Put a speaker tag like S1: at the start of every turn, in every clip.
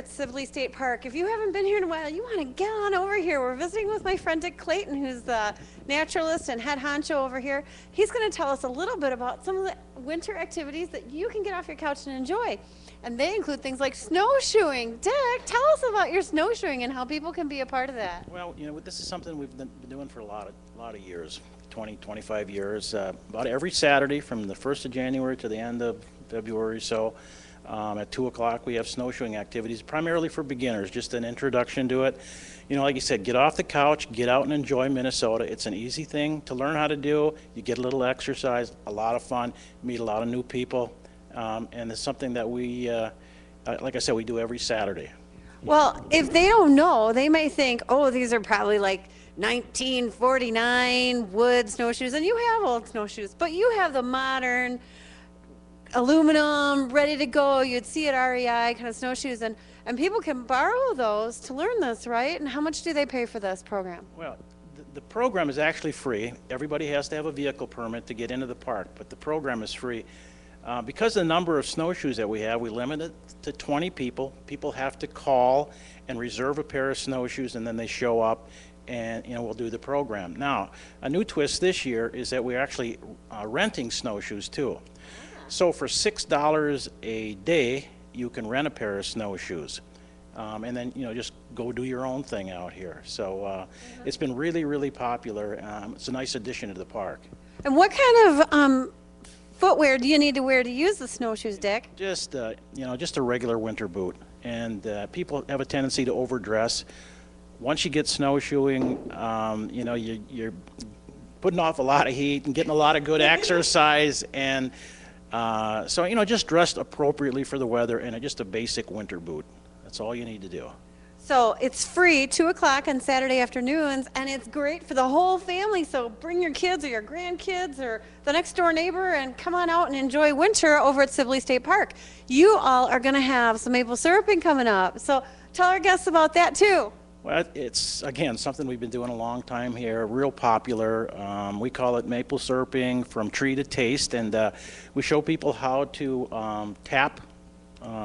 S1: at Sibley State Park. If you haven't been here in a while, you want to get on over here. We're visiting with my friend Dick Clayton, who's the naturalist and head honcho over here. He's going to tell us a little bit about some of the winter activities that you can get off your couch and enjoy. And they include things like snowshoeing. Dick, tell us about your snowshoeing and how people can be a part of that.
S2: Well, this is something we've been doing for a lot of years, 20, 25 years. About every Saturday from the 1st of January to the end of February. So at 2 o'clock we have snowshoeing activities, primarily for beginners, just an introduction to it. Like you said, get off the couch, get out and enjoy Minnesota. It's an easy thing to learn how to do. You get a little exercise, a lot of fun, meet a lot of new people. And it's something that we, like I said, we do every Saturday.
S1: Well, if they don't know, they may think, oh, these are probably like 1949 wood snowshoes, and you have old snowshoes, but you have the modern aluminum, ready to go. You'd see at REI kind of snowshoes, and people can borrow those to learn this, right? And how much do they pay for this program?
S2: Well, the program is actually free. Everybody has to have a vehicle permit to get into the park, but the program is free. Because of the number of snowshoes that we have, we limit it to 20 people. People have to call and reserve a pair of snowshoes, and then they show up, and we'll do the program. Now, a new twist this year is that we're actually renting snowshoes too. So for $6 a day, you can rent a pair of snowshoes, and then just go do your own thing out here. So it's been really, really popular. It's a nice addition to the park.
S1: And what kind of footwear do you need to wear to use the snowshoes, Dick?
S2: Just just a regular winter boot. And people have a tendency to overdress. Once you get snowshoeing, you're putting off a lot of heat and getting a lot of good exercise. And so just dressed appropriately for the weather and just a basic winter boot. That's all you need to do.
S1: So it's free, 2 o'clock on Saturday afternoons, and it's great for the whole family. So bring your kids or your grandkids or the next door neighbor and come on out and enjoy winter over at Sibley State Park. You all are going to have some maple syruping coming up. So tell our guests about that too.
S2: Well, it's, again, something we've been doing a long time here, real popular. We call it maple syruping from tree to taste, and we show people how to tap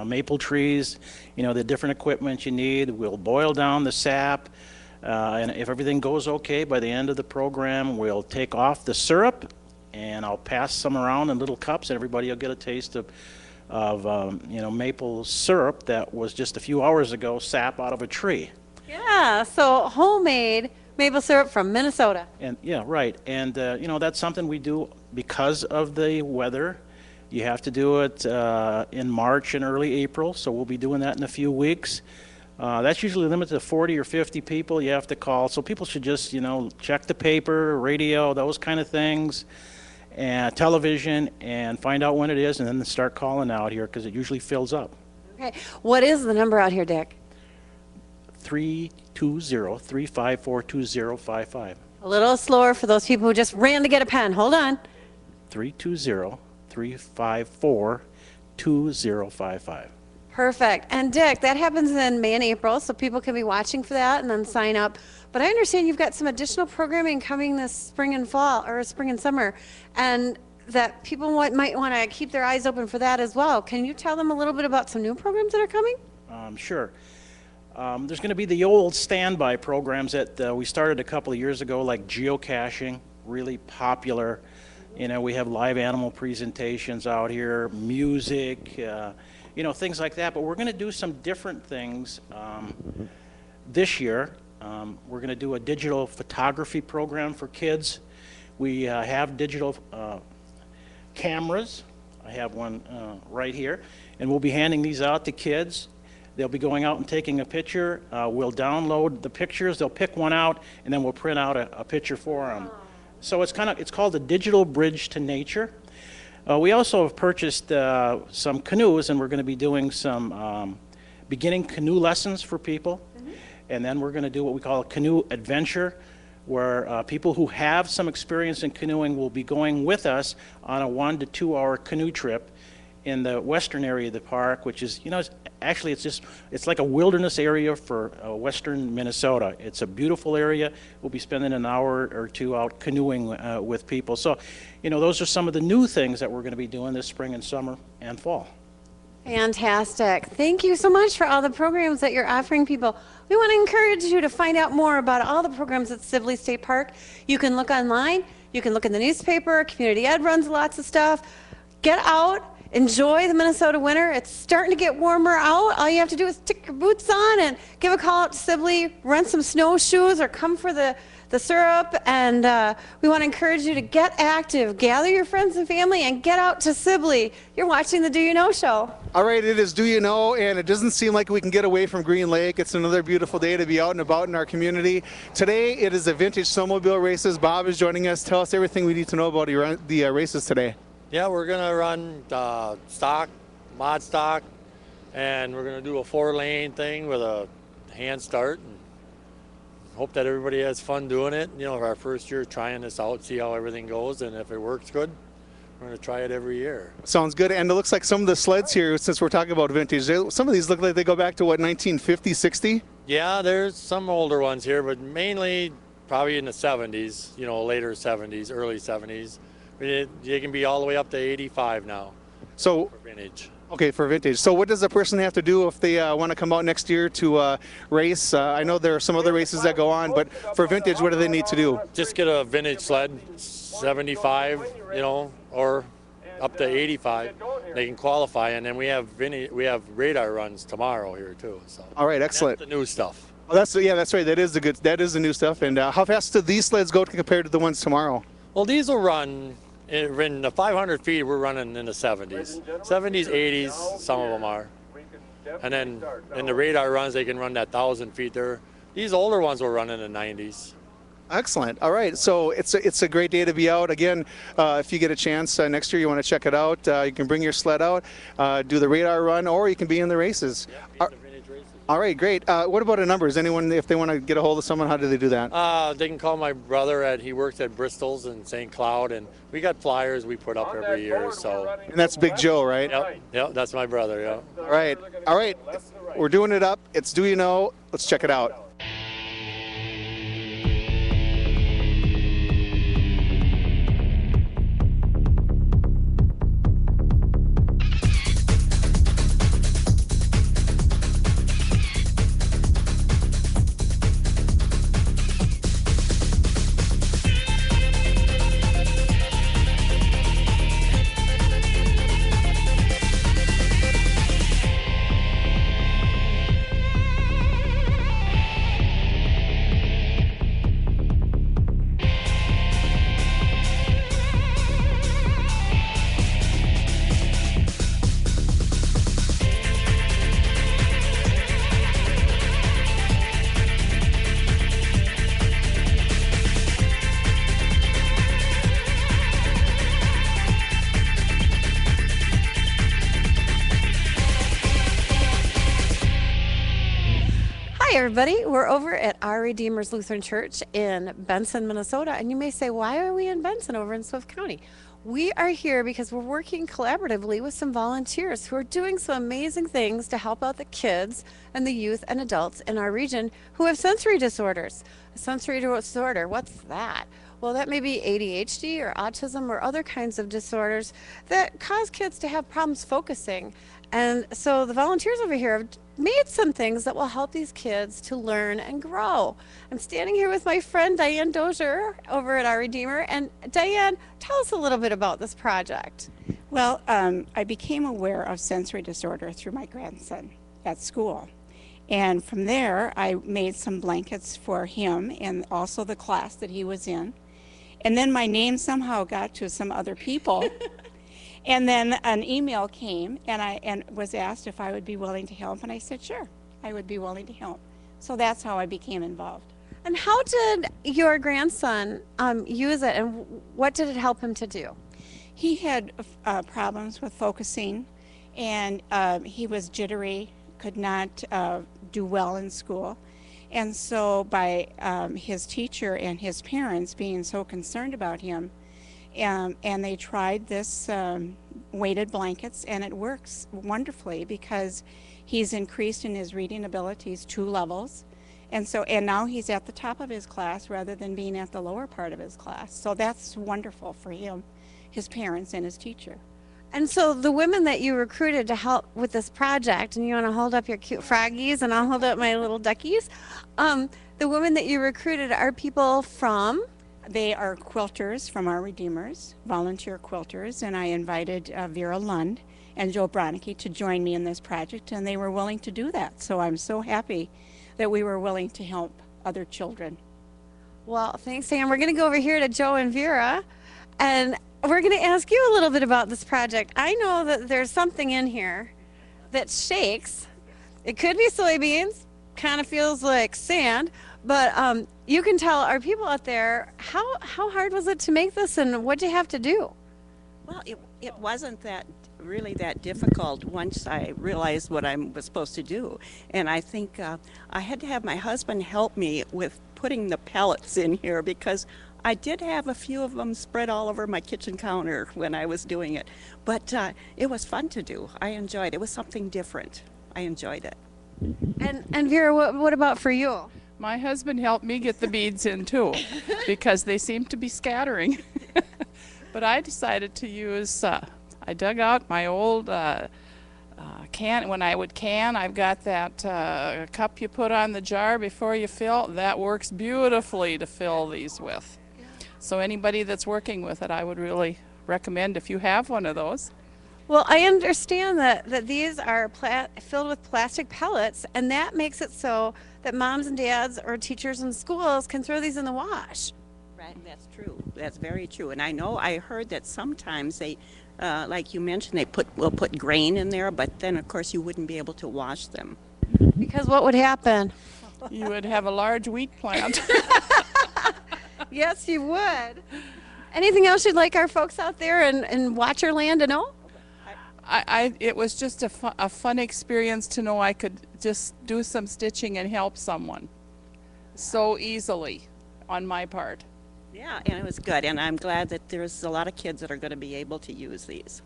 S2: maple trees, the different equipment you need. We'll boil down the sap, and if everything goes okay, by the end of the program, we'll take off the syrup, and I'll pass some around in little cups, and everybody will get a taste of maple syrup that was just a few hours ago sap out of a tree.
S1: Yeah, so homemade maple syrup from Minnesota.
S2: And yeah, right. And that's something we do because of the weather. You have to do it in March and early April, so we'll be doing that in a few weeks. That's usually limited to 40 or 50 people you have to call, so people should just, check the paper, radio, those kind of things, and television, and find out when it is, and then start calling out here because it usually fills up.
S1: Okay, what is the number out here, Dick?
S2: 320-354-2055.
S1: A little slower for those people who just ran to get a pen. Hold on.
S2: 320-354-2055.
S1: Perfect. And Dick, that happens in May and April, so people can be watching for that and then sign up. But I understand you've got some additional programming coming this spring and fall, or spring and summer, and that people might want to keep their eyes open for that as well. Can you tell them a little bit about some new programs that are coming?
S2: Sure. There's going to be the old standby programs that we started a couple of years ago, like geocaching, really popular. We have live animal presentations out here, music, things like that. But we're going to do some different things this year. We're going to do a digital photography program for kids. We have digital cameras. I have one right here. And we'll be handing these out to kids. They'll be going out and taking a picture. We'll download the pictures. They'll pick one out, and then we'll print out a picture for them. So it's called a digital bridge to nature. We also have purchased some canoes, and we're going to be doing some beginning canoe lessons for people. And then we're going to do what we call a canoe adventure, where people who have some experience in canoeing will be going with us on a 1 to 2 hour canoe trip in the western area of the park, which is, actually it's like a wilderness area for western Minnesota. It's a beautiful area. We'll be spending an hour or two out canoeing with people. So, those are some of the new things that we're going to be doing this spring and summer and fall.
S1: Fantastic. Thank you so much for all the programs that you're offering people. We want to encourage you to find out more about all the programs at Sibley State Park. You can look online, you can look in the newspaper, Community Ed runs lots of stuff. Get out, enjoy the Minnesota winter. It's starting to get warmer out. All you have to do is stick your boots on and give a call out to Sibley, rent some snowshoes, or come for the syrup. And we want to encourage you to get active, gather your friends and family, and get out to Sibley. You're watching the Do You Know Show.
S3: All right, it is Do You Know, and it doesn't seem like we can get away from Green Lake. It's another beautiful day to be out and about in our community. Today, it is a vintage snowmobile races. Bob is joining us. Tell us everything we need to know about the races today.
S4: Yeah, we're going to run stock, mod stock, and we're going to do a 4-lane thing with a hand start. And hope that everybody has fun doing it. You know, our first year trying this out, see how everything goes, and if it works good, we're going to try it every year.
S3: Sounds good. And it looks like some of the sleds here, since we're talking about vintage, some of these look like they go back to, what, 1950, 60?
S4: Yeah, there's some older ones here, but mainly probably in the 70s, you know, later 70s, early 70s. They can be all the way up to 85 now.
S3: So,
S4: for vintage.
S3: Okay, for vintage. So what does a person have to do if they want to come out next year to race? I know there are some other races that go on, but for vintage, what do they need to do?
S4: Just get a vintage sled, 75, you know, or up to 85. They can qualify, and then we have radar runs tomorrow here too. So.
S3: All right, excellent.
S4: That's the new stuff.
S3: Oh, that's right. That is the new stuff. And how fast do these sleds go compared to the ones tomorrow?
S4: Well, these will run. In the 500 feet, we're running in the 70s. 70s, 80s, some of them are. And then in the radar runs, they can run that 1,000 feet there. These older ones will run in the 90s.
S3: Excellent. All right. So it's a great day to be out. Again, if you get a chance next year, you want to check it out, you can bring your sled out, do the radar run, or you can be in the races.
S4: Yeah,
S3: all right, great. What about a number? Is anyone, if they want to get a hold of someone, how do they do that?
S4: They can call my brother. He works at Bristol's in St. Cloud, and we got flyers we put up every year. So.
S3: And that's Big Joe, right?
S4: Yep, that's my brother, yeah.
S3: All right. We're doing it up. It's Do You Know? Let's check it out.
S1: Hi, everybody. We're over at Our Redeemer's Lutheran Church in Benson, Minnesota. And you may say, why are we in Benson over in Swift County? We are here because we're working collaboratively with some volunteers who are doing some amazing things to help out the kids and the youth and adults in our region who have sensory disorders. A sensory disorder, what's that? Well, that may be ADHD or autism or other kinds of disorders that cause kids to have problems focusing. And so the volunteers over here have made some things that will help these kids to learn and grow. I'm standing here with my friend Diane Dozier over at Our Redeemer. And Diane, tell us a little bit about this project.
S5: Well, I became aware of sensory disorder through my grandson at school. And from there, I made some blankets for him and also the class that he was in. And then my name somehow got to some other people. And then an email came, and I was asked if I would be willing to help, and I said, sure, I would be willing to help. So that's how I became involved.
S1: And how did your grandson use it, and what did it help him to do?
S5: He had problems with focusing, and he was jittery, could not do well in school. And so by his teacher and his parents being so concerned about him, and they tried this weighted blankets, and it works wonderfully because he's increased in his reading abilities 2 levels, and now he's at the top of his class rather than being at the lower part of his class. So that's wonderful for him, his parents, and his teacher.
S1: And so the women that you recruited to help with this project, and you want to hold up your cute froggies, and I'll hold up my little duckies. The women that you recruited are people from.
S5: They are quilters from Our Redeemers, volunteer quilters, and I invited Vera Lund and Joe Bronicky to join me in this project, and they were willing to do that. So I'm so happy that we were willing to help other children.
S1: Well, thanks, Sam. We're going to go over here to Joe and Vera, and we're going to ask you a little bit about this project. I know that there's something in here that shakes. It could be soybeans, kind of feels like sand, but you can tell our people out there, how hard was it to make this, and what did you have to do?
S6: Well, it wasn't really that difficult once I realized what I was supposed to do. And I think I had to have my husband help me with putting the pellets in here, because I did have a few of them spread all over my kitchen counter when I was doing it. But it was fun to do. I enjoyed it. It was something different. I enjoyed it.
S1: And Vera, what about for you?
S7: My husband helped me get the beads in too, because they seemed to be scattering. But I decided to use, I dug out my old can. When I would can, I've got that cup you put on the jar before you fill. That works beautifully to fill these with. So anybody that's working with it, I would really recommend if you have one of those.
S1: Well, I understand that these are filled with plastic pellets, and that makes it so that moms and dads or teachers in schools can throw these in the wash.
S6: Right, that's true. That's very true. And I heard that sometimes they, like you mentioned, will put grain in there, but then of course you wouldn't be able to wash them.
S1: Because what would happen?
S7: You would have a large wheat plant.
S1: Yes, you would. Anything else you'd like our folks out there in Watcherland to know?
S7: It was just a fun experience to know I could just do some stitching and help someone so easily on my part.
S6: Yeah, and it was good. And I'm glad that there's a lot of kids that are going to be able to use these.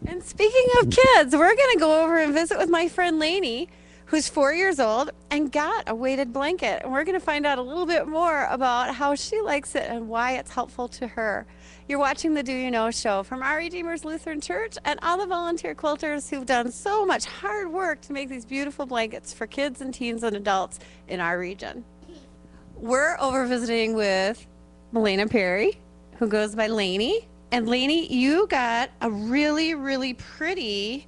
S1: And speaking of kids, we're going to go over and visit with my friend Lainey, who's 4 years old and got a weighted blanket. And we're going to find out a little bit more about how she likes it and why it's helpful to her. You're watching the Do You Know show from Our Redeemers Lutheran Church and all the volunteer quilters who've done so much hard work to make these beautiful blankets for kids and teens and adults in our region. We're over visiting with Melena Perry, who goes by Lainey. And Lainey, you got a really, really pretty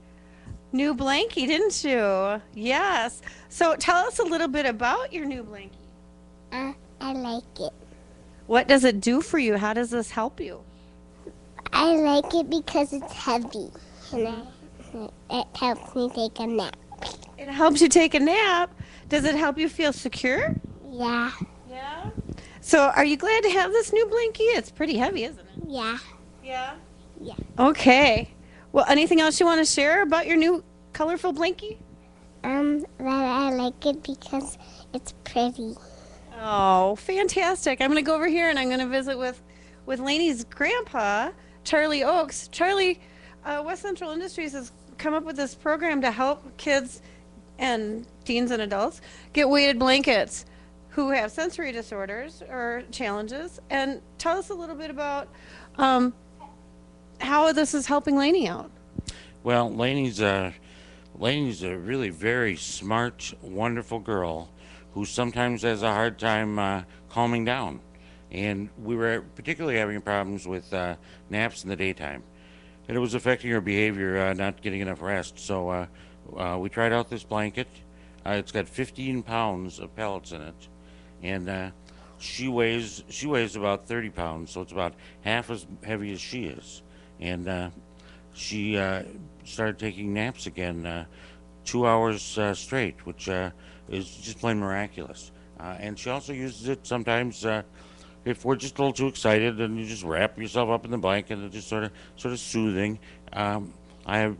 S1: new blankie, didn't you? Yes. So tell us a little bit about your new blankie.
S8: I like it.
S1: What does it do for you? How does this help you?
S8: I like it because it's heavy, and it helps me take a nap.
S1: It helps you take a nap. Does it help you feel secure?
S8: Yeah,
S1: Yeah. So are you glad to have this new blankie? It's pretty heavy, isn't it?
S8: yeah,
S1: Yeah.
S8: yeah.
S1: Okay. Well, anything else you want to share about your new colorful blankie?
S8: That I like it because it's pretty.
S1: Oh, fantastic. I'm going to go over here and I'm going to visit with Lainey's grandpa, Charlie Oakes. Charlie, West Central Industries has come up with this program to help kids and teens and adults get weighted blankets who have sensory disorders or challenges. And tell us a little bit about how this is helping Lainey out.
S9: Well, Lainey's a really very smart, wonderful girl who sometimes has a hard time calming down. And we were particularly having problems with naps in the daytime. And it was affecting her behavior, not getting enough rest. So we tried out this blanket. It's got 15 pounds of pellets in it. And she weighs about 30 pounds, so it's about half as heavy as she is. And she started taking naps again 2 hours straight, which is just plain miraculous. And she also uses it sometimes if we're just a little too excited, and you just wrap yourself up in the blanket and just sort of soothing. I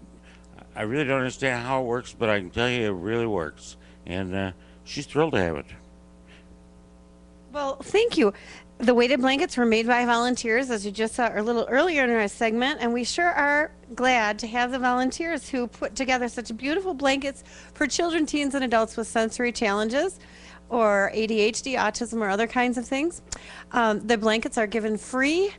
S9: really don't understand how it works, but I can tell you it really works. And she's thrilled to have it.
S1: Well, thank you. The weighted blankets were made by volunteers, as you just saw a little earlier in our segment, and we sure are glad to have the volunteers who put together such beautiful blankets for children, teens, and adults with sensory challenges or ADHD, autism, or other kinds of things. The blankets are given free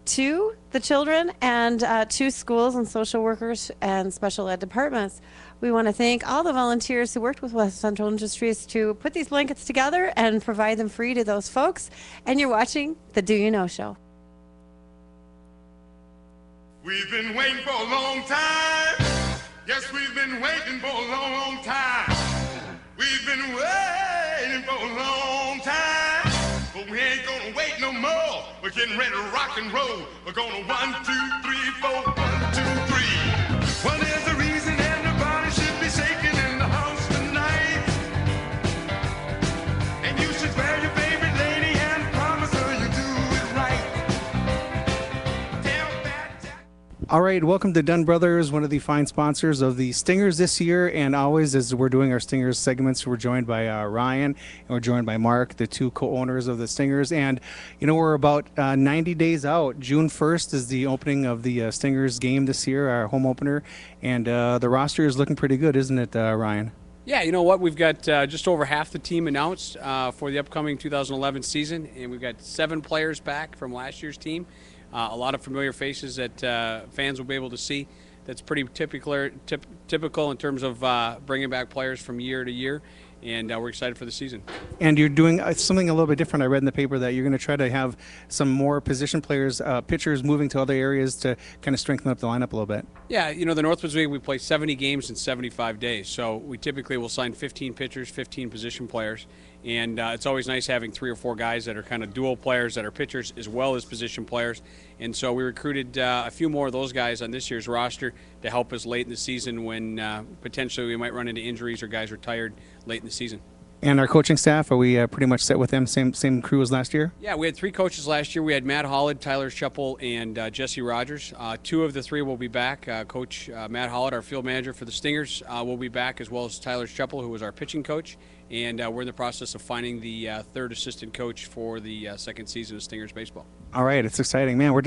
S1: to the the children and 2 schools and social workers and special ed departments. We want to thank all the volunteers who worked with West Central Industries to put these blankets together and provide them free to those folks. And you're watching the Do You Know Show.
S10: We've been waiting for a long time. Yes, we've been waiting for a long, long time. We've been waiting for a long time. But we ain't gonna wait no more. We're getting ready to rock and roll. We're gonna 1, 2, 3, 4, 1, 2, 3. Well, there's a reason everybody should be shaking in the house tonight. And you should wear your favorite lady and promise her you do it right. Tell that Jack.
S3: All right, welcome to Dunn Brothers, one of the fine sponsors of the Stingers this year. And always, as we're doing our Stingers segments, we're joined by Ryan and we're joined by Mark, the 2 co-owners of the Stingers. And, you know, we're about 90 days out. June 1st is the opening of the Stingers game this year, our home opener. And the roster is looking pretty good, isn't it, Ryan?
S11: Yeah, you know what? We've got just over half the team announced for the upcoming 2011 season, and we've got 7 players back from last year's team. A lot of familiar faces that fans will be able to see. That's pretty typical in terms of bringing back players from year to year, and we're excited for the season.
S3: And you're doing something a little bit different. I read in the paper that you're going to try to have some more position players, pitchers moving to other areas to kind of strengthen up the lineup a little bit.
S11: Yeah, you know, the Northwoods League, we play 70 games in 75 days, so we typically will sign 15 pitchers, 15 position players, and it's always nice having 3 or 4 guys that are kind of dual players that are pitchers as well as position players. And so we recruited a few more of those guys on this year's roster to help us late in the season when potentially we might run into injuries or guys retired late in the season.
S3: And our coaching staff, are we pretty much set with them, same crew as last year?
S11: Yeah, we had 3 coaches last year. We had Matt Hollid, Tyler Schuppel, and Jesse Rogers. 2 of the 3 will be back. Coach Matt Hollid, our field manager for the Stingers, will be back, as well as Tyler Schuppel, who was our pitching coach. And we're in the process of finding the 3rd assistant coach for the 2nd season of Stingers baseball.
S3: All right, it's exciting, man. We're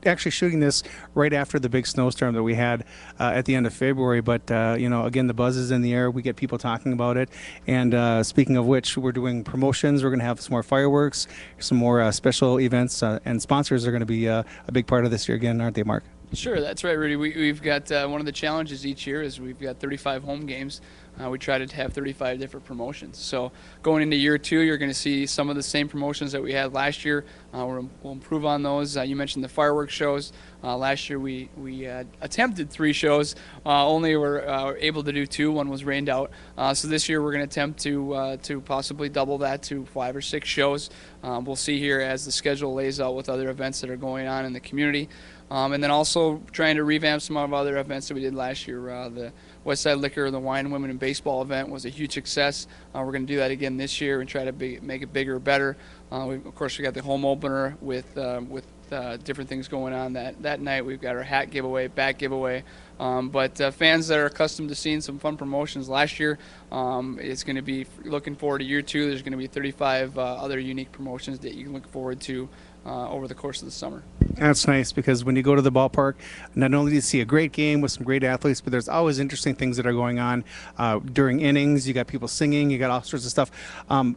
S3: actually shooting this right after the big snowstorm that we had at the end of February. But again, the buzz is in the air. We get people talking about it. And speaking of which, we're doing promotions. We're going to have some more fireworks, some more special events, and sponsors are going to be a big part of this year again, aren't they, Mark?
S12: Sure, that's right, Rudy. We've got one of the challenges each year is we've got 35 home games. We try to have 35 different promotions. So going into year 2, you're going to see some of the same promotions that we had last year. We'll improve on those. You mentioned the fireworks shows. Last year we attempted 3 shows, only were able to do 2. One was rained out. So this year we're going to attempt to possibly double that to 5 or 6 shows. We'll see here as the schedule lays out with other events that are going on in the community. And then also trying to revamp some of other events that we did last year. The Westside Liquor, the Wine, Women, and Baseball event was a huge success. We're going to do that again this year and try to make it bigger, better. Of course, we got the home opener with different things going on that night. We've got our hat giveaway, bat giveaway. But fans that are accustomed to seeing some fun promotions last year, it's going to be looking forward to year 2. There's going to be 35 other unique promotions that you can look forward to over the course of the summer.
S3: That's nice, because when you go to the ballpark, not only do you see a great game with some great athletes, but there's always interesting things that are going on during innings. You got people singing, you got all sorts of stuff.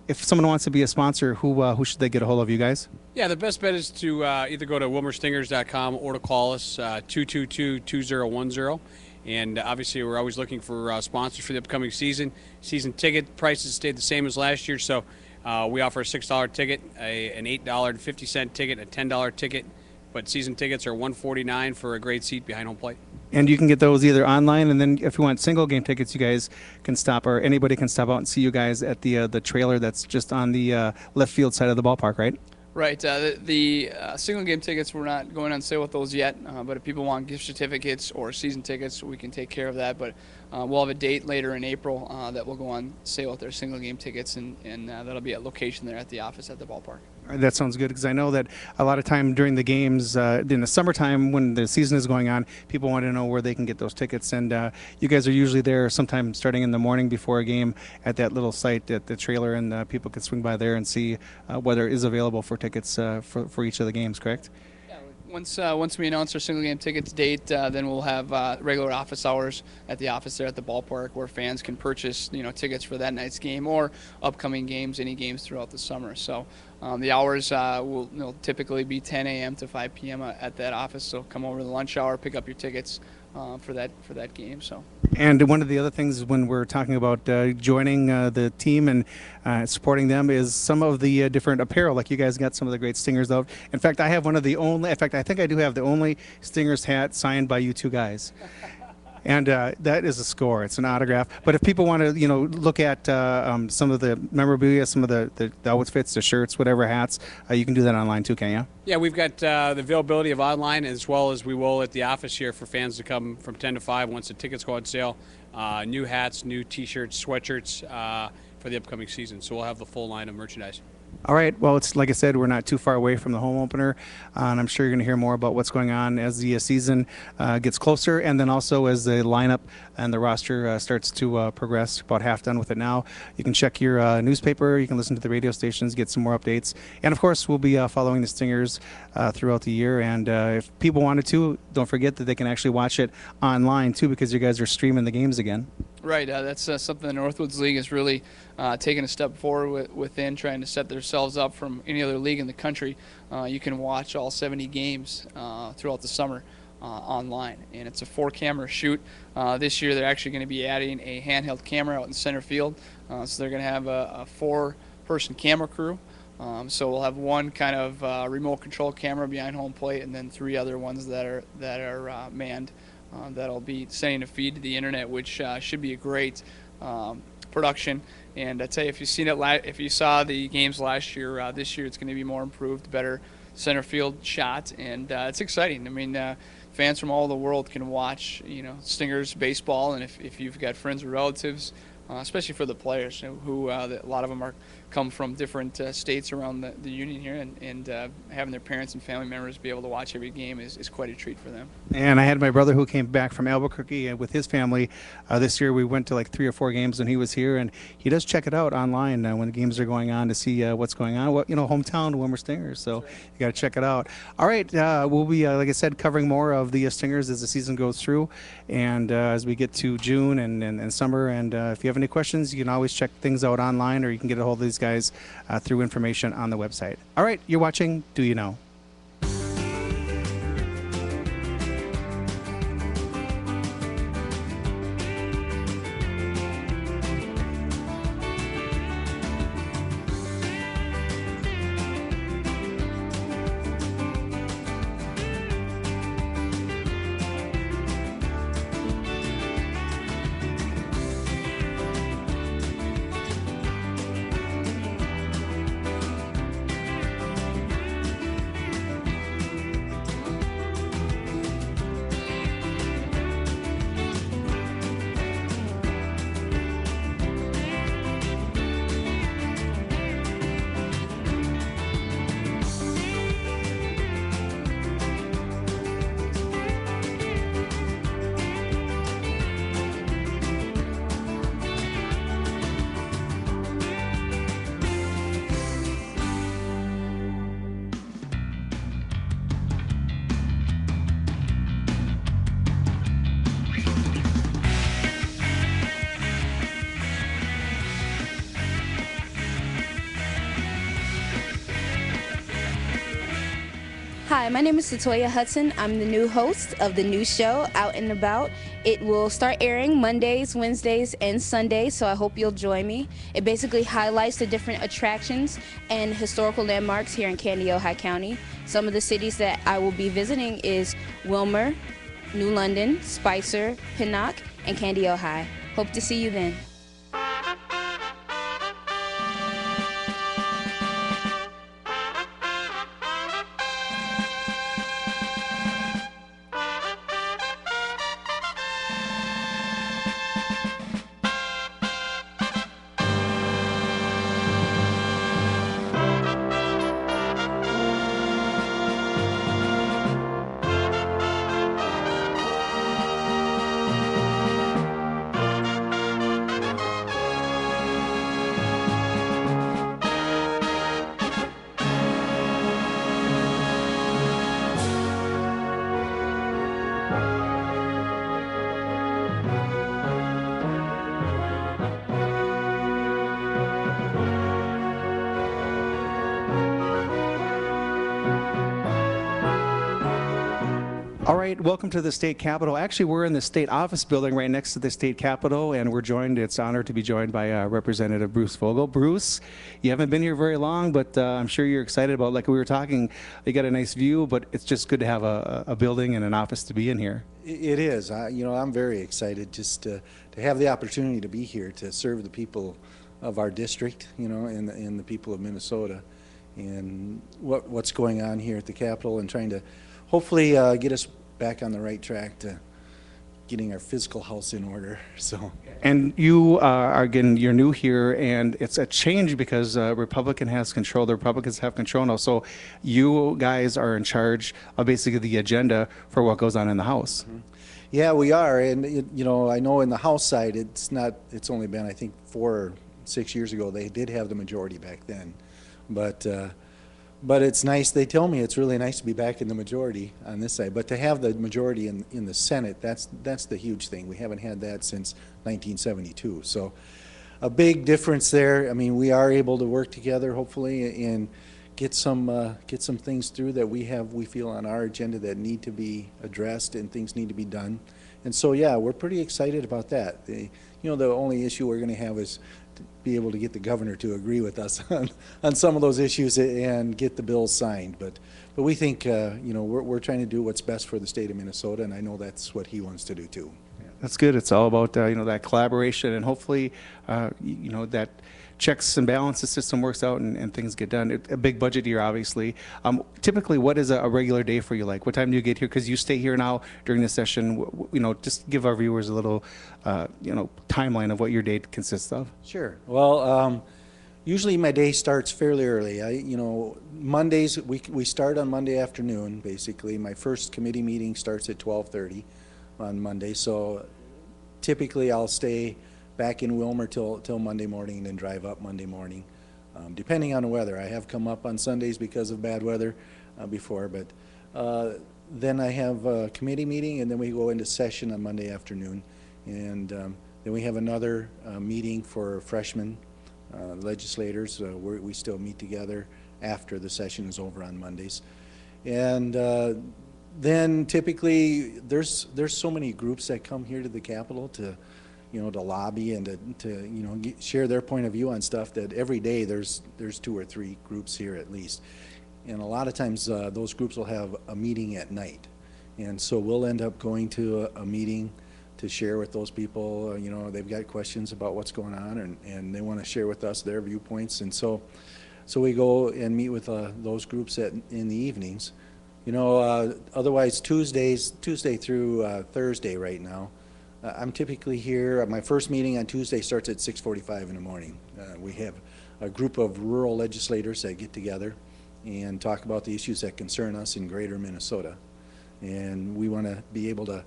S3: If someone wants to be a sponsor, who should they get a hold of, you guys?
S11: Yeah, the best bet is to either go to wilmerstingers.com or to call us 222-2010. And obviously, we're always looking for sponsors for the upcoming season. Season ticket prices stayed the same as last year, so we offer a $6 ticket, an $8.50 ticket, a $10 ticket. But season tickets are $149 for a great seat behind home plate.
S3: And you can get those either online, and then if you want single game tickets, you guys can stop, or anybody can stop out and see you guys at the trailer that's just on the left field side of the ballpark, right?
S12: Right. The single game tickets, we're not going on sale with those yet. But if people want gift certificates or season tickets, we can take care of that. But we'll have a date later in April that will go on sale with their single game tickets, and that'll be at location there at the office at the ballpark.
S3: That sounds good, because I know that a lot of time during the games, in the summertime when the season is going on, people want to know where they can get those tickets. And you guys are usually there sometime starting in the morning before a game at that little site at the trailer, and people can swing by there and see whether it is available for tickets for each of the games, correct?
S12: Yeah, Once we announce our single game tickets date, then we'll have regular office hours at the office there at the ballpark where fans can purchase tickets for that night's game or upcoming games, any games throughout the summer. So the hours will typically be 10 a.m. to 5 p.m. At that office. So come over to the lunch hour, pick up your tickets for that game. So.
S3: And one of the other things when we're talking about joining the team and supporting them is some of the different apparel. Like you guys got some of the great Stingers out. In fact, I have one of the only. In fact, I think I do have the only Stingers hat signed by you two guys. And that is a score. It's an autograph. But if people want to, look at some of the memorabilia, some of the outfits, the shirts, whatever hats, you can do that online too, can you?
S11: Yeah, we've got the availability of online as well as we will at the office here for fans to come from 10 to 5 once the tickets go on sale. New hats, new T-shirts, sweatshirts for the upcoming season. So we'll have the full line of merchandise.
S3: All right. Well, it's like I said, we're not too far away from the home opener, and I'm sure you're going to hear more about what's going on as the season gets closer, and then also as the lineup and the roster starts to progress. About half done with it now. You can check your newspaper. You can listen to the radio stations, get some more updates, and of course, we'll be following the Stingers throughout the year. And if people wanted to, don't forget that they can actually watch it online too, because you guys are streaming the games again.
S12: Right, that's something the Northwoods League has really taken a step forward within trying to set themselves up from any other league in the country. You can watch all 70 games throughout the summer online, and it's a 4-camera shoot. This year they're actually going to be adding a handheld camera out in center field, so they're going to have a 4-person camera crew. So we'll have one kind of remote control camera behind home plate, and then 3 other ones that are manned. That'll be sending a feed to the internet, which should be a great production. And I tell you, if you saw the games last year, this year it's going to be more improved, better center field shot, and it's exciting. I mean, fans from all over the world can watch, Stingers baseball, and if you've got friends or relatives, especially for the players, who a lot of them come from different states around the union here, and having their parents and family members be able to watch every game is quite a treat for them.
S3: And I had my brother who came back from Albuquerque with his family. This year we went to like 3 or 4 games when he was here, and he does check it out online when the games are going on to see what's going on. Hometown Willmar Stingers, so you got to check it out. All right, we'll be, like I said, covering more of the Stingers as the season goes through, and as we get to June and summer. And if you have any questions, you can always check things out online, or you can get a hold of these guys through information on the website. All right, you're watching Do You Know?
S13: Hi, my name is Satoya Hudson. I'm the new host of the new show, Out and About. It will start airing Mondays, Wednesdays, and Sundays, so I hope you'll join me. It basically highlights the different attractions and historical landmarks here in Candy, Ojai County. Some of the cities that I will be visiting is Willmar, New London, Spicer, Pinnock, and Candy, Ojai. Hope to see you then.
S3: All right, welcome to the state capitol. Actually, we're in the state office building right next to the state capitol, and we're joined, it's an honor to be joined by Representative Bruce Vogel. Bruce, you haven't been here very long, but I'm sure you're excited about, like we were talking, you got a nice view, but it's just good to have a building and an office to be in here.
S14: It is. You know, I'm very excited just to have the opportunity to be here to serve the people of our district, you know, and the people of Minnesota, and what's going on here at the Capitol, and trying to hopefully get us back on the right track to getting our physical house in order. So.
S3: And you are again, you're new here, and it's a change because Republican has control. The Republicans have control now. So you guys are in charge of basically the agenda for what goes on in the House.
S14: Mm-hmm. Yeah, we are, and you know, I know in the House side, it's only been, I think, 4 or 6 years ago they did have the majority back then, but it's nice. They tell me it's really nice to be back in the majority on this side, but to have the majority in the Senate, that's the huge thing. We haven't had that since 1972. So a big difference there. I mean, we are able to work together, hopefully, and get some things through that we feel on our agenda that need to be addressed and things need to be done. And so, yeah, we're pretty excited about that. You know, the only issue we're going to have is be able to get the governor to agree with us on some of those issues and get the bills signed. But we think, you know, we're trying to do what's best for the state of Minnesota, and I know that's what he wants to do too.
S3: That's good. It's all about you know, that collaboration, and hopefully you know, that checks and balances system works out and things get done. A big budget year, obviously. Typically, what is a regular day for you like? What time do you get here? Because you stay here now during the session. You know, just give our viewers a little you know, timeline of what your day consists of.
S14: Sure. Well, usually my day starts fairly early. You know, Mondays, we start on Monday afternoon, basically. My first committee meeting starts at 12:30 on Monday, so typically I'll stay back in Willmar till Monday morning and then drive up Monday morning, depending on the weather. I have come up on Sundays because of bad weather before, but then I have a committee meeting, and then we go into session on Monday afternoon, and then we have another meeting for freshmen legislators. We still meet together after the session is over on Mondays, and then typically there's so many groups that come here to the Capitol to, you know, to lobby and to you know, share their point of view on stuff, that every day there's 2 or 3 groups here at least, and a lot of times those groups will have a meeting at night, and so we'll end up going to a meeting to share with those people. You know, they've got questions about what's going on, and they want to share with us their viewpoints, and so we go and meet with those groups in the evenings. You know, otherwise Tuesday through Thursday right now, I'm typically here. My first meeting on Tuesday starts at 6:45 in the morning. We have a group of rural legislators that get together and talk about the issues that concern us in greater Minnesota. And we want to be able to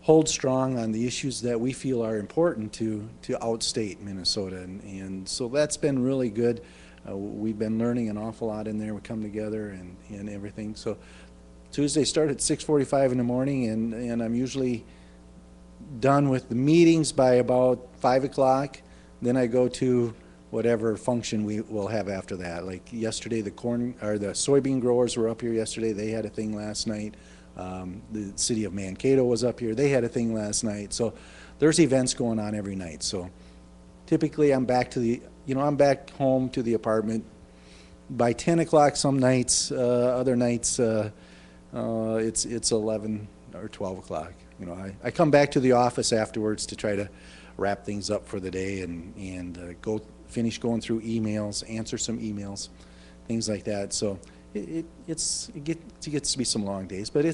S14: hold strong on the issues that we feel are important to outstate Minnesota. And so that's been really good. We've been learning an awful lot in there. We come together and everything. So Tuesday start at 6:45 in the morning, and I'm usually done with the meetings by about 5 o'clock. Then I go to whatever function we will have after that. Like yesterday, the soybean growers were up here yesterday. They had a thing last night. The city of Mankato was up here. They had a thing last night. So there's events going on every night. So typically I'm back home to the apartment by 10 o'clock some nights. Other nights it's 11 or 12 o'clock. You know, I come back to the office afterwards to try to wrap things up for the day and finish going through emails, answer some emails, things like that. So it gets to be some long days, but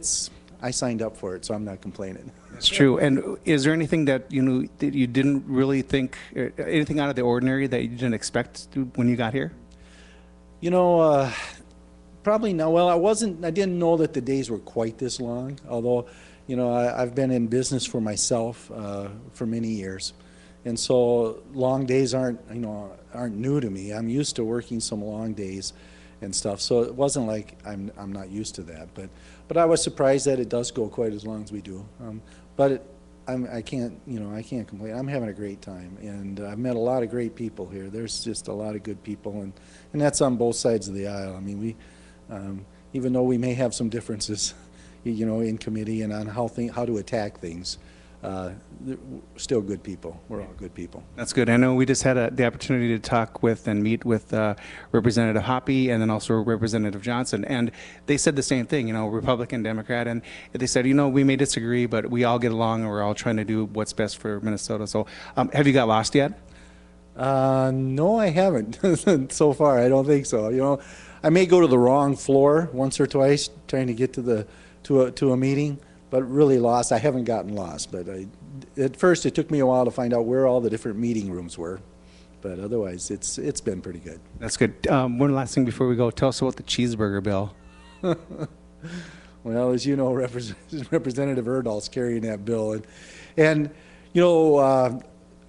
S14: I signed up for it, so I'm not complaining.
S3: That's true. And is there anything that that you didn't really think, anything out of the ordinary that you didn't expect when you got here?
S14: You know, probably no. Well, I didn't know that the days were quite this long, although, you know, I've been in business for myself for many years, and so long days aren't new to me. I'm used to working some long days and stuff, so it wasn't like I'm not used to that. But I was surprised that it does go quite as long as we do. But I can't complain. I'm having a great time, and I've met a lot of great people here. There's just a lot of good people, and that's on both sides of the aisle. I mean, we even though we may have some differences, you know, in committee and on how to attack things. They're still good people. We're all good people.
S3: That's good. I know we just had the opportunity to talk with and meet with Representative Hoppe and then also Representative Johnson, and they said the same thing, you know, Republican, Democrat, and they said, you know, we may disagree, but we all get along and we're all trying to do what's best for Minnesota. So have you got lost yet?
S14: No, I haven't so far. I don't think so. You know, I may go to the wrong floor once or twice trying to get to a meeting, but really lost. I haven't gotten lost, but at first it took me a while to find out where all the different meeting rooms were. But otherwise, it's been pretty good.
S3: That's good. One last thing before we go. Tell us about the cheeseburger bill.
S14: Well, as you know, Representative Erdahl's carrying that bill, and you know,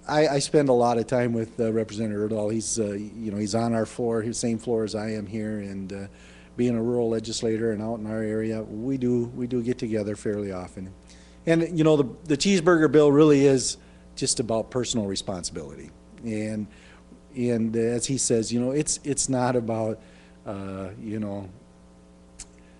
S14: I spend a lot of time with Representative Erdahl. He's you know, he's on our floor, his same floor as I am here, and being a rural legislator and out in our area, we do get together fairly often. And you know, the cheeseburger bill really is just about personal responsibility. And as he says, you know, it's not about you know,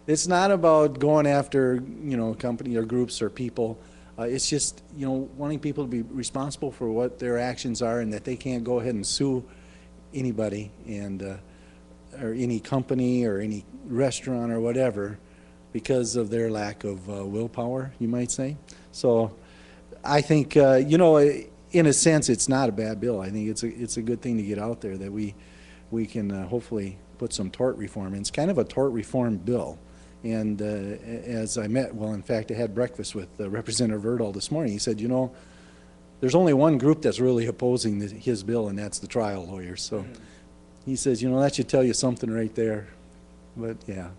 S14: it's not about going after, you know, company or groups or people. It's just, you know, wanting people to be responsible for what their actions are, and that they can't go ahead and sue anybody and or any company or any restaurant or whatever because of their lack of willpower, you might say. So I think, you know, in a sense, it's not a bad bill. I think it's a good thing to get out there, that we can hopefully put some tort reform in. It's kind of a tort reform bill. And as I met, well, in fact, I had breakfast with Representative Erdahl this morning. He said, you know, there's only one group that's really opposing his bill, and that's the trial lawyers. So he says, you know, that should tell you something right there. But yeah.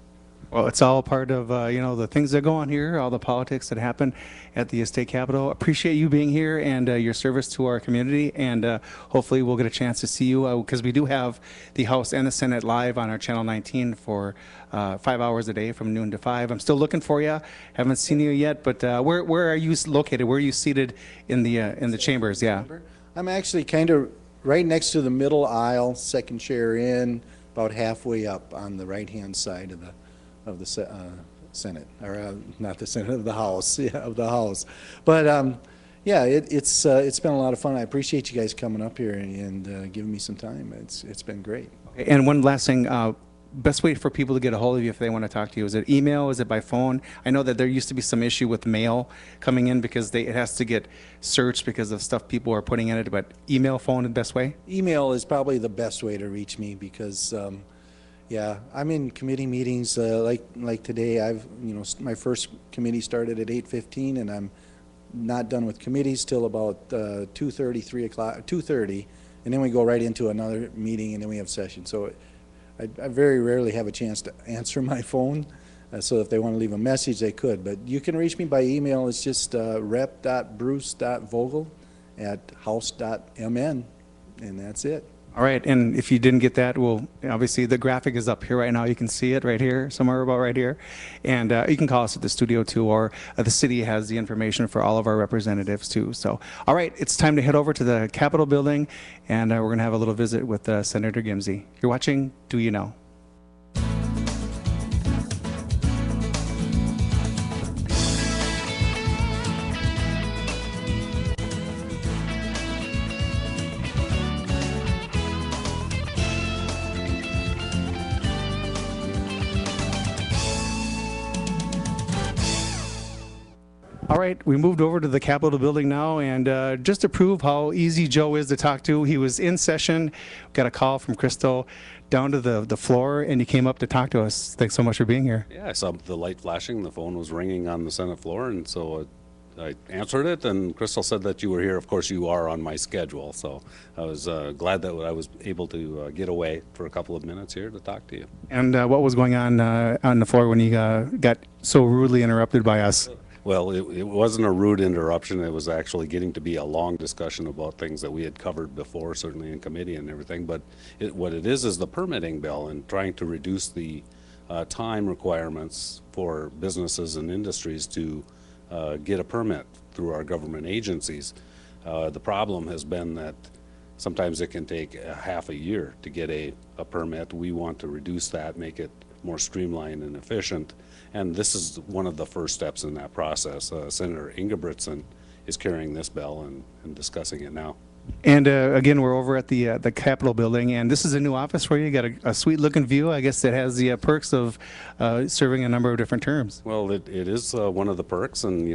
S3: Well, it's all part of, you know, the things that go on here, all the politics that happen at the state capitol. Appreciate you being here and your service to our community, and hopefully we'll get a chance to see you, because we do have the House and the Senate live on our Channel 19 for 5 hours a day from noon to 5. I'm still looking for you. Haven't seen you yet, but where are you located? Where are you seated in the chambers? Yeah.
S14: I'm actually kind of right next to the middle aisle, second chair in, about halfway up on the right-hand side of the Senate, or not the Senate, of the House, yeah, of the House. But yeah, it's been a lot of fun. I appreciate you guys coming up here and giving me some time. It's been great.
S3: Okay, and one last thing, best way for people to get a hold of you if they want to talk to you, is it email, is it by phone? I know that there used to be some issue with mail coming in because it has to get searched because of stuff people are putting in it, but email, phone, the best way?
S14: Email is probably the best way to reach me, because yeah, I'm in committee meetings like today. You know, my first committee started at 8:15, and I'm not done with committees till about 2:30, 3 o'clock, 2:30, and then we go right into another meeting, and then we have session. So I very rarely have a chance to answer my phone. So if they want to leave a message, they could. But you can reach me by email. It's just rep.bruce.vogel@house.mn, and that's it.
S3: All right, and if you didn't get that, well, obviously the graphic is up here right now. You can see it right here, somewhere about right here. And you can call us at the studio too, or the city has the information for all of our representatives too. So, all right, it's time to head over to the Capitol building, and we're going to have a little visit with Senator Gimsey. You're watching Do You Know? All right, we moved over to the Capitol building now, and just to prove how easy Joe is to talk to, he was in session, got a call from Crystal down to the floor, and he came up to talk to us. Thanks so much for being here.
S15: Yeah, I saw the light flashing, the phone was ringing on the Senate floor, and so I answered it, and Crystal said that you were here. Of course, you are on my schedule, so I was glad that I was able to get away for a couple of minutes here to talk to you.
S3: And what was going on the floor when you got so rudely interrupted by us?
S15: Well, it wasn't a rude interruption. It was actually getting to be a long discussion about things that we had covered before, certainly in committee and everything. But what it is the permitting bill, and trying to reduce the time requirements for businesses and industries to get a permit through our government agencies. The problem has been that sometimes it can take half a year to get a permit. We want to reduce that, make it more streamlined and efficient. And this is one of the first steps in that process. Senator Ingebrigtsen is carrying this bill and discussing it now.
S3: And again, we're over at the Capitol building, and this is a new office for you. You got a sweet looking view, I guess, that has the perks of serving a number of different terms.
S15: Well, it is one of the perks, and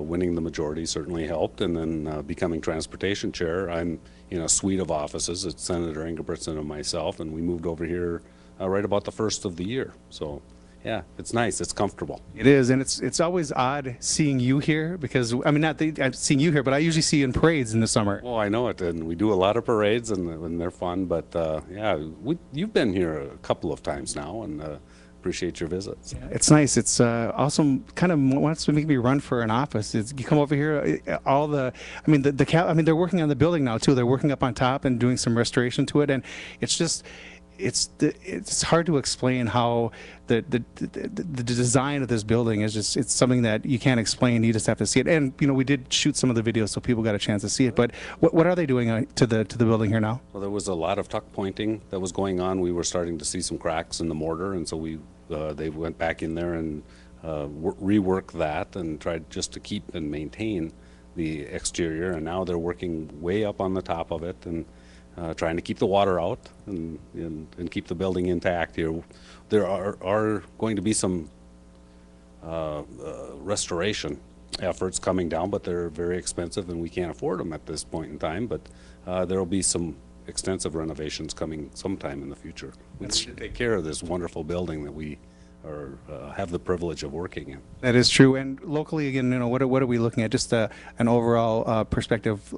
S15: winning the majority certainly helped. And then becoming transportation chair, I'm in a suite of offices. It's Senator Ingebrigtsen and myself, and we moved over here right about the first of the year. So. Yeah, it's nice. It's comfortable.
S3: It is, and it's always odd seeing you here because I mean, not that I'm seeing you here, but I usually see you in parades in the summer.
S15: Well, I know it, and we do a lot of parades, and they're fun. But yeah, you've been here a couple of times now, and appreciate your visits.
S3: Yeah, it's nice. It's also kind of wants to make me run for an office. You come over here, I mean, they're working on the building now too. They're working up on top and doing some restoration to it, and it's just. It's hard to explain how the design of this building is just, it's something that you can't explain. You just have to see it. And we did shoot some of the videos so people got a chance to see it. But what are they doing to the building here now?
S15: Well, there was a lot of tuck pointing that was going on. We were starting to see some cracks in the mortar, and so they went back in there and reworked that and tried just to keep and maintain the exterior. And now they're working way up on the top of it and trying to keep the water out and keep the building intact here. There are going to be some restoration efforts coming down, but they're very expensive and we can't afford them at this point in time. But there will be some extensive renovations coming sometime in the future. We should take care of this wonderful building that we have the privilege of working in.
S3: That is true. And locally, again, what are we looking at? Just an overall perspective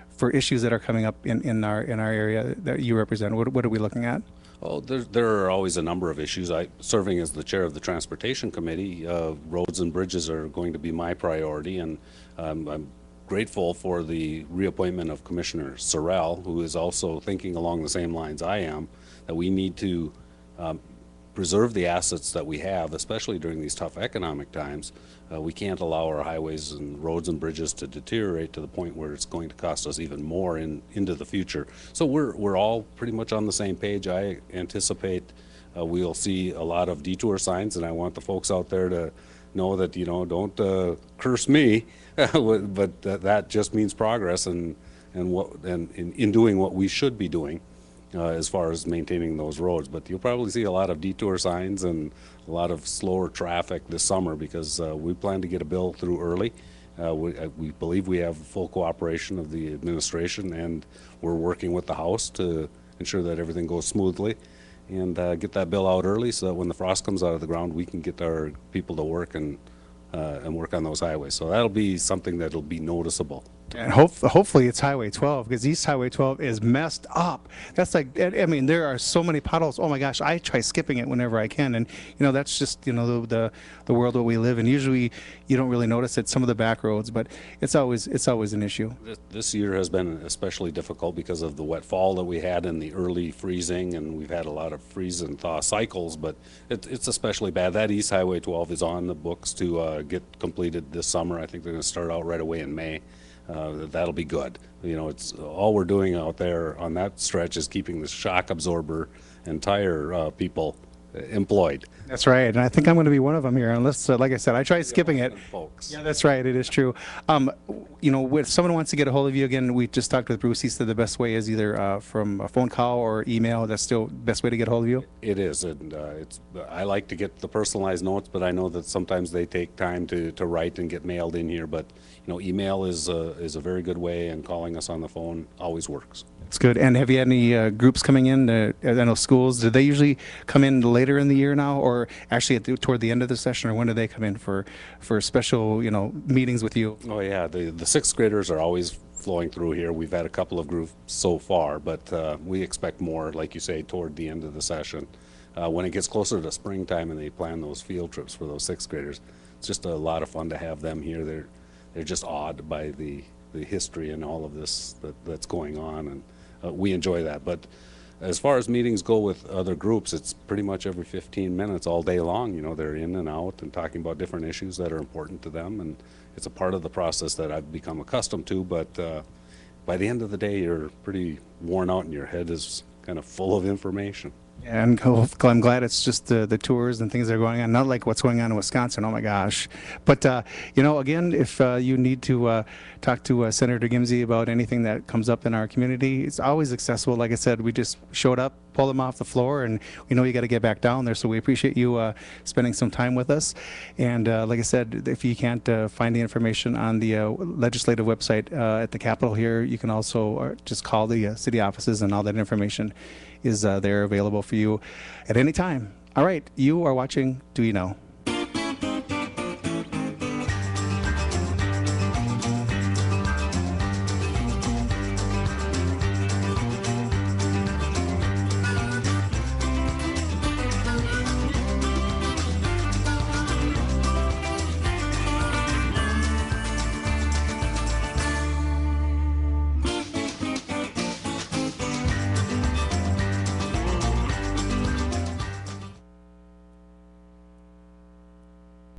S3: for issues that are coming up in our area that you represent. What are we looking at?
S15: Oh, there are always a number of issues. Serving as the chair of the Transportation Committee, roads and bridges are going to be my priority, and I'm grateful for the reappointment of Commissioner Sorrell, who is also thinking along the same lines I am, that we need to preserve the assets that we have, especially during these tough economic times. We can't allow our highways and roads and bridges to deteriorate to the point where it's going to cost us even more into the future. So we're all pretty much on the same page. I anticipate we'll see a lot of detour signs, and I want the folks out there to know that, don't curse me, but that just means progress and in doing what we should be doing. As far as maintaining those roads. But you'll probably see a lot of detour signs and a lot of slower traffic this summer because we plan to get a bill through early. We believe we have full cooperation of the administration, and we're working with the House to ensure that everything goes smoothly and get that bill out early so that when the frost comes out of the ground, we can get our people to work and work on those highways. So that'll be something that'll be noticeable.
S3: And hopefully it's Highway 12, because East Highway 12 is messed up. That's like, I mean, there are so many potholes. Oh my gosh, I try skipping it whenever I can, and that's just the world that we live in. Usually you don't really notice it, some of the back roads, but it's always an issue.
S15: This year has been especially difficult because of the wet fall that we had and the early freezing, and we've had a lot of freeze and thaw cycles, but it's especially bad. That East Highway 12 is on the books to get completed this summer. I think they're going to start out right away in May. That'll be good. It's all we're doing out there on that stretch is keeping the shock absorber and tire people employed.
S3: That's right, and I think I'm going to be one of them here, unless, like I said, I tried skipping it.
S15: Folks.
S3: Yeah, that's right, it is true. If someone wants to get a hold of you, again, we just talked with Bruce. He said the best way is either from a phone call or email. That's still the best way to get a hold of you?
S15: It is, and I like to get the personalized notes, but I know that sometimes they take time to write and get mailed in here, but email is a very good way, and calling us on the phone always works.
S3: That's good. And have you had any groups coming in? I know schools, do they usually come in later in the year now, or actually toward the end of the session, or when do they come in for special meetings with you?
S15: Oh yeah, the sixth graders are always flowing through here. We've had a couple of groups so far, but we expect more, like you say, toward the end of the session. When it gets closer to springtime and they plan those field trips for those sixth graders, it's just a lot of fun to have them here. They're just awed by the history and all of this that's going on, and we enjoy that. But as far as meetings go with other groups, it's pretty much every 15 minutes all day long. They're in and out and talking about different issues that are important to them, and it's a part of the process that I've become accustomed to. But by the end of the day, you're pretty worn out and your head is kind of full of information.
S3: And I'm glad it's just the tours and things that are going on, not like what's going on in Wisconsin. Oh my gosh! But again, if you need to talk to Senator Gimsey about anything that comes up in our community, it's always accessible. Like I said, we just showed up, pulled them off the floor, and we know you got to get back down there. So we appreciate you spending some time with us. And like I said, if you can't find the information on the legislative website at the Capitol here, you can also just call the city offices, and all that information is there available for you at any time. All right, you are watching Do You Know?